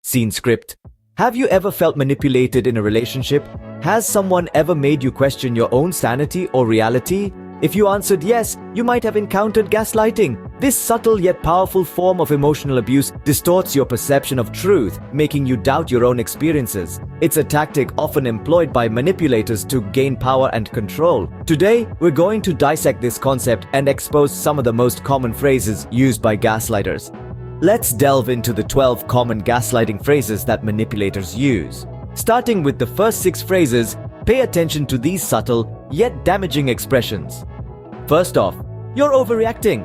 Scene script. Have you ever felt manipulated in a relationship? Has someone ever made you question your own sanity or reality? If you answered yes, you might have encountered gaslighting. This subtle yet powerful form of emotional abuse distorts your perception of truth, making you doubt your own experiences. It's a tactic often employed by manipulators to gain power and control. Today, we're going to dissect this concept and expose some of the most common phrases used by gaslighters. Let's delve into the 12 common gaslighting phrases that manipulators use. Starting with the first 6 phrases, pay attention to these subtle yet damaging expressions. First off, you're overreacting.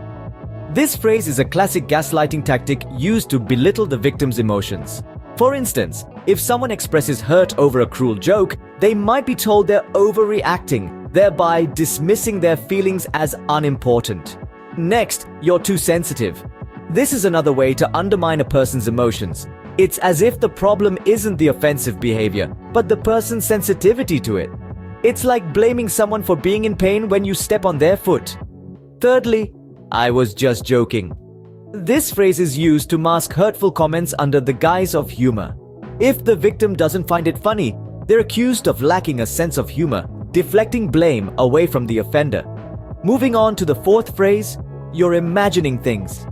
This phrase is a classic gaslighting tactic used to belittle the victim's emotions. For instance, if someone expresses hurt over a cruel joke, they might be told they're overreacting, thereby dismissing their feelings as unimportant. Next, you're too sensitive. This is another way to undermine a person's emotions. It's as if the problem isn't the offensive behavior, but the person's sensitivity to it. It's like blaming someone for being in pain when you step on their foot. Thirdly, I was just joking. This phrase is used to mask hurtful comments under the guise of humor. If the victim doesn't find it funny, they're accused of lacking a sense of humor, deflecting blame away from the offender. Moving on to the fourth phrase, you're imagining things.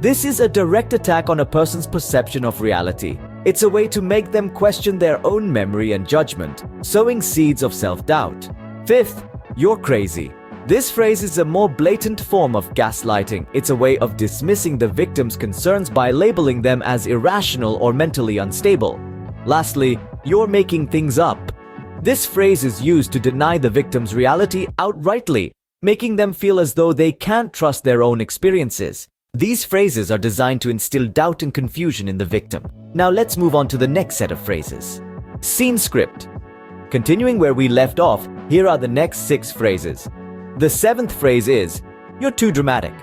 This is a direct attack on a person's perception of reality. It's a way to make them question their own memory and judgment, sowing seeds of self-doubt. Fifth, you're crazy. This phrase is a more blatant form of gaslighting. It's a way of dismissing the victim's concerns by labeling them as irrational or mentally unstable. Lastly, you're making things up. This phrase is used to deny the victim's reality outrightly, making them feel as though they can't trust their own experiences. These phrases are designed to instill doubt and confusion in the victim. Now let's move on to the next set of phrases. Scene script. Continuing where we left off, here are the next 6 phrases. The 7th phrase is, you're too dramatic.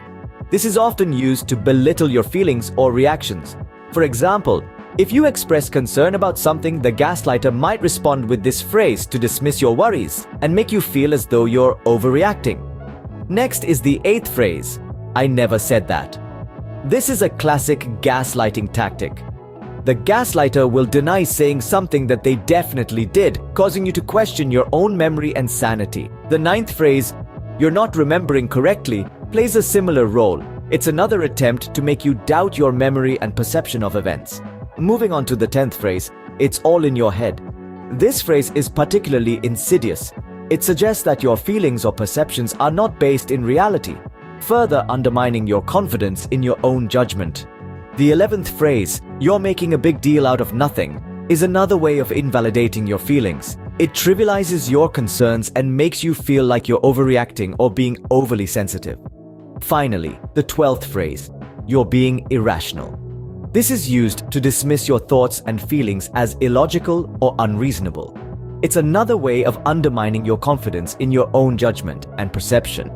This is often used to belittle your feelings or reactions. For example, if you express concern about something, the gaslighter might respond with this phrase to dismiss your worries and make you feel as though you're overreacting. Next is the 8th phrase, I never said that. This is a classic gaslighting tactic. The gaslighter will deny saying something that they definitely did, causing you to question your own memory and sanity. The 9th phrase, you're not remembering correctly, plays a similar role. It's another attempt to make you doubt your memory and perception of events. Moving on to the 10th phrase, it's all in your head. This phrase is particularly insidious. It suggests that your feelings or perceptions are not based in reality, further undermining your confidence in your own judgment. The 11th phrase, you're making a big deal out of nothing, is another way of invalidating your feelings. It trivializes your concerns and makes you feel like you're overreacting or being overly sensitive. Finally, the 12th phrase, you're being irrational. This is used to dismiss your thoughts and feelings as illogical or unreasonable. It's another way of undermining your confidence in your own judgment and perception.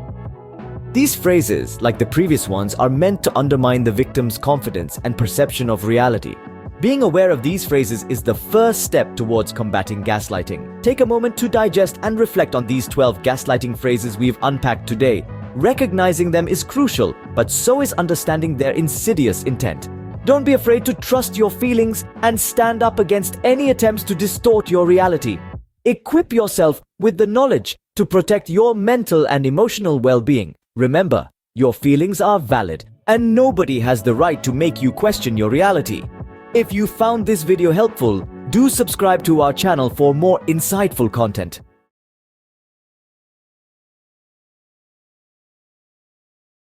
These phrases, like the previous ones, are meant to undermine the victim's confidence and perception of reality. Being aware of these phrases is the first step towards combating gaslighting. Take a moment to digest and reflect on these 12 gaslighting phrases we've unpacked today. Recognizing them is crucial, but so is understanding their insidious intent. Don't be afraid to trust your feelings and stand up against any attempts to distort your reality. Equip yourself with the knowledge to protect your mental and emotional well-being. Remember, your feelings are valid, and nobody has the right to make you question your reality. If you found this video helpful, do subscribe to our channel for more insightful content.